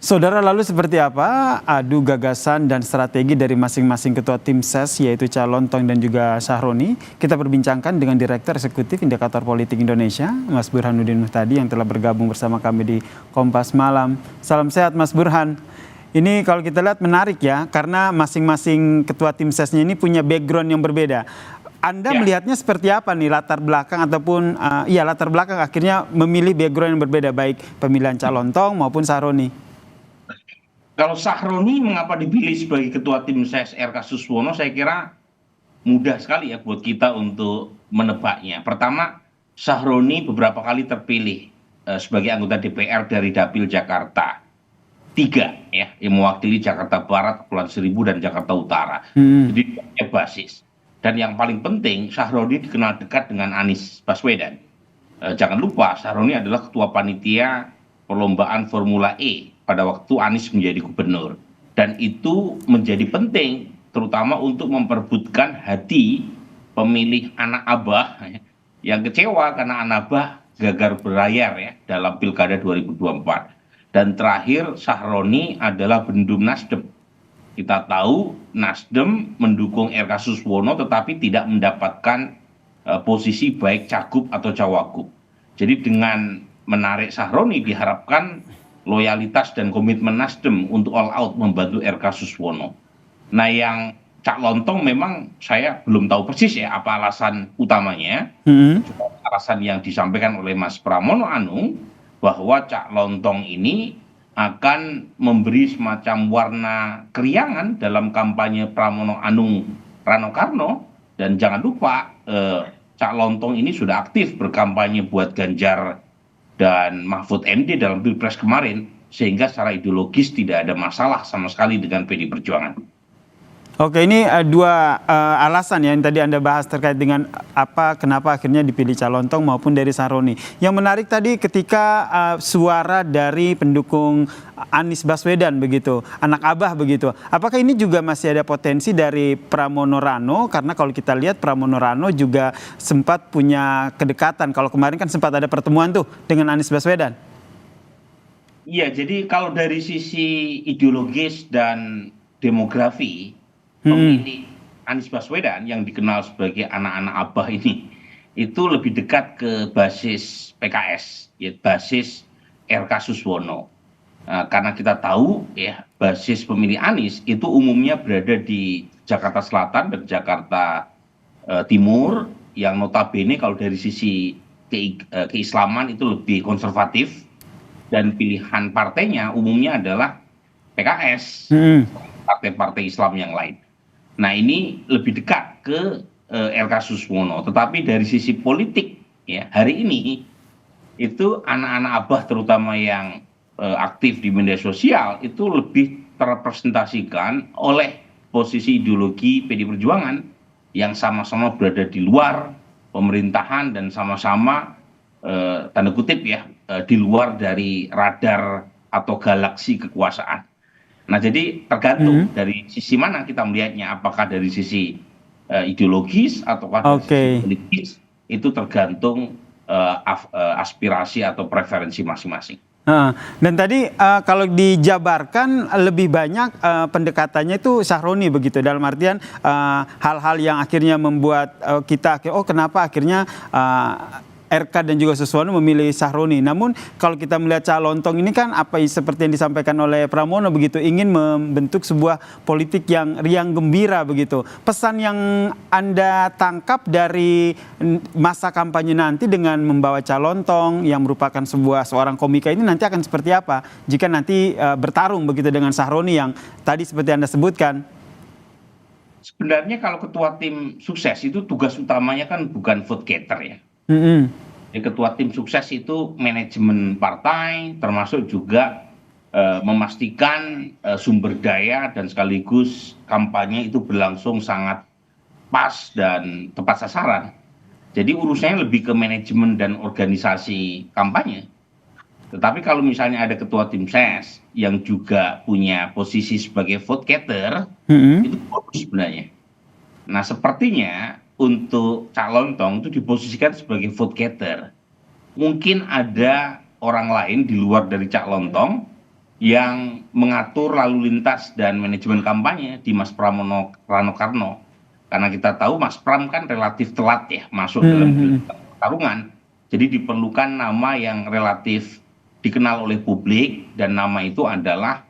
Saudara, lalu seperti apa adu gagasan dan strategi dari masing-masing ketua tim ses, yaitu Cak Lontong dan juga Sahroni? Kita berbincangkan dengan Direktur Eksekutif Indikator Politik Indonesia, Mas Burhanuddin Muhtadi, yang telah bergabung bersama kami di Kompas Malam. Salam sehat, Mas Burhan. Ini kalau kita lihat menarik ya, karena masing-masing ketua tim sesnya ini punya background yang berbeda. Anda melihatnya seperti apa nih latar belakang ataupun latar belakang akhirnya memilih background yang berbeda, baik pemilihan Cak Lontong maupun Sahroni? Kalau Sahroni mengapa dipilih sebagai ketua tim ses RK Suswono, saya kira mudah sekali ya buat kita untuk menebaknya. Pertama, Sahroni beberapa kali terpilih sebagai anggota DPR dari Dapil Jakarta 3 ya, yang mewakili Jakarta Barat, Kepulauan Seribu dan Jakarta Utara. Jadi punya basis. Dan yang paling penting, Sahroni dikenal dekat dengan Anies Baswedan. Jangan lupa, Sahroni adalah ketua panitia perlombaan Formula E pada waktu Anies menjadi gubernur. Dan itu menjadi penting, terutama untuk memperebutkan hati pemilih anak Abah yang kecewa karena anak Abah gagal berlayar ya dalam Pilkada 2024. Dan terakhir, Sahroni adalah bendum Nasdem. Kita tahu Nasdem mendukung RK Suswono tetapi tidak mendapatkan posisi baik cagup atau cawagup. Jadi dengan menarik Sahroni diharapkan loyalitas dan komitmen Nasdem untuk all out membantu RK Suswono. Nah, yang Cak Lontong memang saya belum tahu persis ya apa alasan utamanya. Alasan yang disampaikan oleh Mas Pramono Anung bahwa Cak Lontong ini akan memberi semacam warna keriangan dalam kampanye Pramono Anung Rano Karno. Dan jangan lupa Cak Lontong ini sudah aktif berkampanye buat Ganjar dan Mahfud MD dalam Pilpres kemarin, sehingga secara ideologis tidak ada masalah sama sekali dengan PD Perjuangan. Oke, ini dua alasan ya yang tadi Anda bahas terkait dengan kenapa akhirnya dipilih Cak Lontong maupun dari Sahroni. Yang menarik tadi ketika suara dari pendukung Anies Baswedan begitu, anak Abah begitu. Apakah ini juga masih ada potensi dari Pramono Rano? Karena kalau kita lihat Pramono Rano juga sempat punya kedekatan. Kalau kemarin kan sempat ada pertemuan tuh dengan Anies Baswedan. Iya, jadi kalau dari sisi ideologis dan demografi, pemilih Anies Baswedan yang dikenal sebagai anak-anak Abah ini itu lebih dekat ke basis PKS, ya, basis RK Suswono. Karena kita tahu ya basis pemilih Anies itu umumnya berada di Jakarta Selatan dan Jakarta Timur, yang notabene kalau dari sisi keislaman itu lebih konservatif, dan pilihan partainya umumnya adalah PKS, partai-partai Islam yang lain. Nah, ini lebih dekat ke RK Suswono. Tetapi dari sisi politik ya hari ini itu anak-anak Abah terutama yang aktif di media sosial itu lebih terrepresentasikan oleh posisi ideologi PD Perjuangan yang sama-sama berada di luar pemerintahan dan sama-sama tanda kutip ya di luar dari radar atau galaksi kekuasaan. Nah, jadi tergantung dari sisi mana kita melihatnya, apakah dari sisi ideologis ataukah dari sisi politis, itu tergantung aspirasi atau preferensi masing-masing. Dan tadi kalau dijabarkan lebih banyak pendekatannya itu Sahroni begitu, dalam artian hal-hal yang akhirnya membuat kita kenapa akhirnya RK dan juga Suswono memilih Sahroni. Namun kalau kita melihat Cak Lontong ini kan seperti yang disampaikan oleh Pramono begitu, ingin membentuk sebuah politik yang riang gembira begitu. Pesan yang Anda tangkap dari masa kampanye nanti dengan membawa Cak Lontong yang merupakan seorang komika ini nanti akan seperti apa jika nanti bertarung begitu dengan Sahroni yang tadi seperti Anda sebutkan? Sebenarnya kalau ketua tim sukses itu tugas utamanya kan bukan vote getter ya. Ketua tim sukses itu manajemen partai, termasuk juga memastikan sumber daya dan sekaligus kampanye itu berlangsung sangat pas dan tepat sasaran. Jadi urusannya lebih ke manajemen dan organisasi kampanye. Tetapi kalau misalnya ada ketua tim ses yang juga punya posisi sebagai vote getter, itu bagus sebenarnya. Nah, sepertinya untuk Cak Lontong itu diposisikan sebagai vote getter. Mungkin ada orang lain di luar dari Cak Lontong yang mengatur lalu lintas dan manajemen kampanye di Mas Pramono Rano Karno. Karena kita tahu Mas Pram kan relatif telat ya masuk dalam pertarungan. Jadi diperlukan nama yang relatif dikenal oleh publik dan nama itu adalah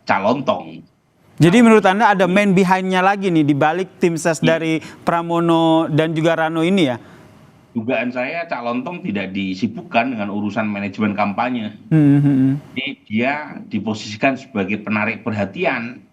Calontong. Jadi menurut Anda ada man behind-nya lagi nih di balik tim ses dari Pramono dan juga Rano ini ya? Dugaan saya Cak Lontong tidak disibukkan dengan urusan manajemen kampanye. Jadi dia diposisikan sebagai penarik perhatian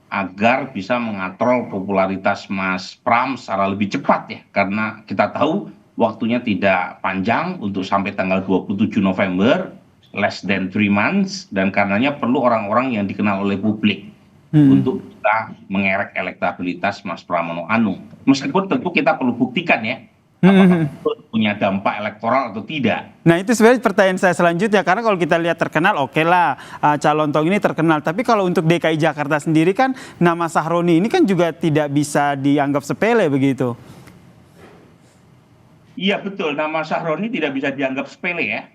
agar bisa mengatrol popularitas Mas Pram secara lebih cepat ya. Karena kita tahu waktunya tidak panjang untuk sampai tanggal 27 November, less than 3 months, dan karenanya perlu orang-orang yang dikenal oleh publik untuk kita mengerek elektabilitas Mas Pramono Anung. Meskipun tentu kita perlu buktikan ya, apakah itu punya dampak elektoral atau tidak. Nah itu sebenarnya pertanyaan saya selanjutnya, karena kalau kita lihat terkenal oke lah, Calontong ini terkenal, tapi kalau untuk DKI Jakarta sendiri kan nama Sahroni ini kan juga tidak bisa dianggap sepele begitu. Iya betul, nama Sahroni tidak bisa dianggap sepele ya,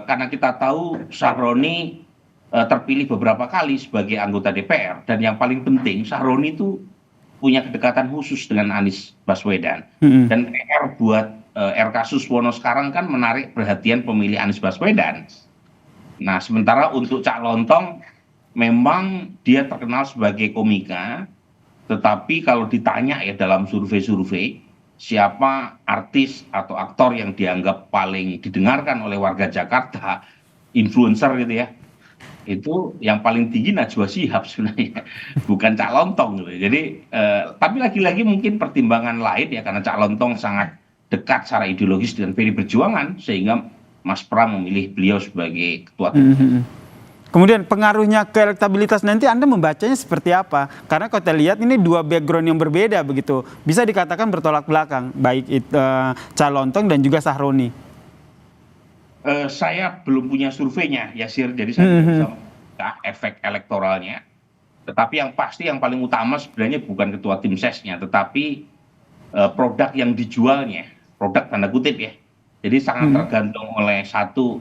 karena kita tahu Sahroni terpilih beberapa kali sebagai anggota DPR, dan yang paling penting Sahroni itu punya kedekatan khusus dengan Anies Baswedan. Dan PR buat RK Suswono sekarang kan menarik perhatian pemilih Anies Baswedan. Nah sementara untuk Cak Lontong memang dia terkenal sebagai komika, tetapi kalau ditanya ya dalam survei-survei siapa artis atau aktor yang dianggap paling didengarkan oleh warga Jakarta, influencer gitu ya, itu yang paling tinggi Najwa Shihab sebenarnya, bukan Cak Lontong gitu. Jadi tapi lagi-lagi mungkin pertimbangan lain ya, karena Cak Lontong sangat dekat secara ideologis dengan PDI Perjuangan sehingga Mas Pram memilih beliau sebagai ketua tim. Kemudian pengaruhnya ke elektabilitas nanti Anda membacanya seperti apa? Karena kalau kita lihat ini dua background yang berbeda begitu, bisa dikatakan bertolak belakang, baik itu Cak Lontong dan juga Sahroni. Saya belum punya surveinya Yasir, jadi saya tidak bisa mengatakan efek elektoralnya. Tetapi yang pasti yang paling utama sebenarnya bukan ketua tim sesnya, tetapi produk yang dijualnya, produk tanda kutip ya. Jadi sangat tergantung oleh satu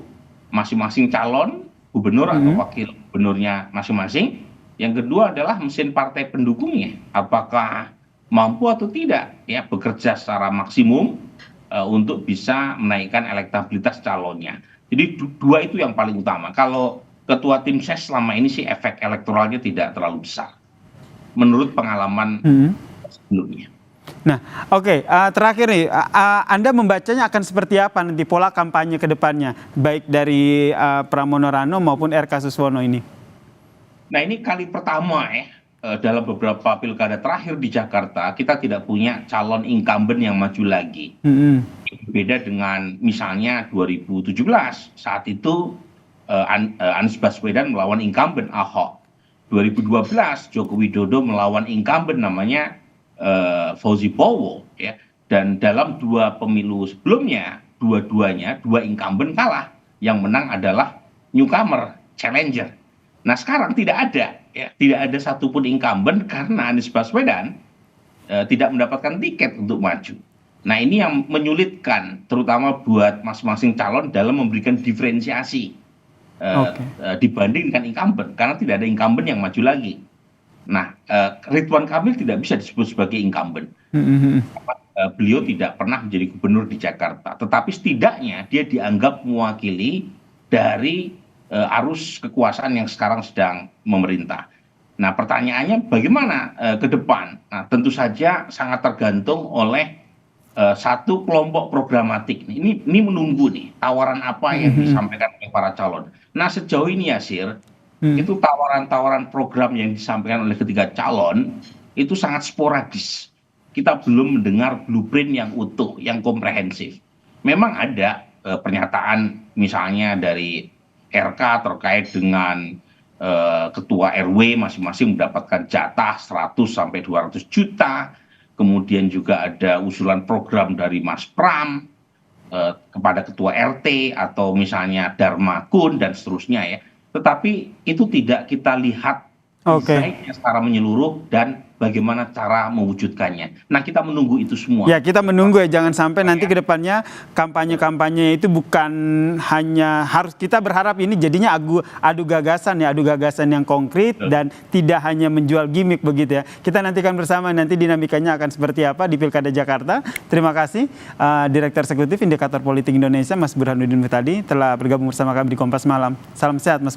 masing-masing calon gubernur atau wakil gubernurnya masing-masing. Yang kedua adalah mesin partai pendukungnya, apakah mampu atau tidak ya bekerja secara maksimum untuk bisa menaikkan elektabilitas calonnya. Jadi dua itu yang paling utama. Kalau ketua tim ses selama ini sih efek elektoralnya tidak terlalu besar, menurut pengalaman sebelumnya. Nah, oke, terakhir nih, Anda membacanya akan seperti apa nanti pola kampanye ke depannya, baik dari Pramono Rano maupun RK Suswono ini? Nah, ini kali pertama ya, dalam beberapa pilkada terakhir di Jakarta, kita tidak punya calon incumbent yang maju lagi. Berbeda dengan misalnya 2017, saat itu Anies Baswedan melawan incumbent Ahok. 2012, Joko Widodo melawan incumbent namanya Fauzi Bowo ya, dan dalam dua pemilu sebelumnya dua-duanya dua incumbent kalah, yang menang adalah newcomer challenger. Nah sekarang tidak ada ya, tidak ada satupun incumbent karena Anies Baswedan tidak mendapatkan tiket untuk maju. Nah ini yang menyulitkan terutama buat masing-masing calon dalam memberikan diferensiasi dibanding dengan incumbent, karena tidak ada incumbent yang maju lagi. Nah, Ridwan Kamil tidak bisa disebut sebagai incumbent. Beliau tidak pernah menjadi gubernur di Jakarta, tetapi setidaknya dia dianggap mewakili dari arus kekuasaan yang sekarang sedang memerintah. Nah, pertanyaannya bagaimana ke depan? Nah, tentu saja sangat tergantung oleh satu kelompok programatik. Ini menunggu nih tawaran apa yang disampaikan oleh para calon. Nah, sejauh ini Yasir, itu tawaran-tawaran program yang disampaikan oleh ketiga calon itu sangat sporadis. Kita belum mendengar blueprint yang utuh, yang komprehensif. Memang ada pernyataan misalnya dari RK terkait dengan ketua RW masing-masing mendapatkan jatah 100 sampai 200 juta. Kemudian juga ada usulan program dari Mas Pram kepada ketua RT atau misalnya Dharma Kun dan seterusnya ya. Tetapi itu tidak kita lihat Oke. baiknya secara menyeluruh dan bagaimana cara mewujudkannya. Nah, kita menunggu itu semua. Ya, kita menunggu ya, jangan sampai nanti ke depannya kampanye-kampanye itu bukan hanya harus, kita berharap ini jadinya adu gagasan ya, adu gagasan yang konkret dan tidak hanya menjual gimmick begitu ya. Kita nantikan bersama nanti dinamikanya akan seperti apa di Pilkada Jakarta. Terima kasih Direktur Eksekutif Indikator Politik Indonesia Mas Burhanuddin Muhtadi telah bergabung bersama kami di Kompas Malam. Salam sehat Mas.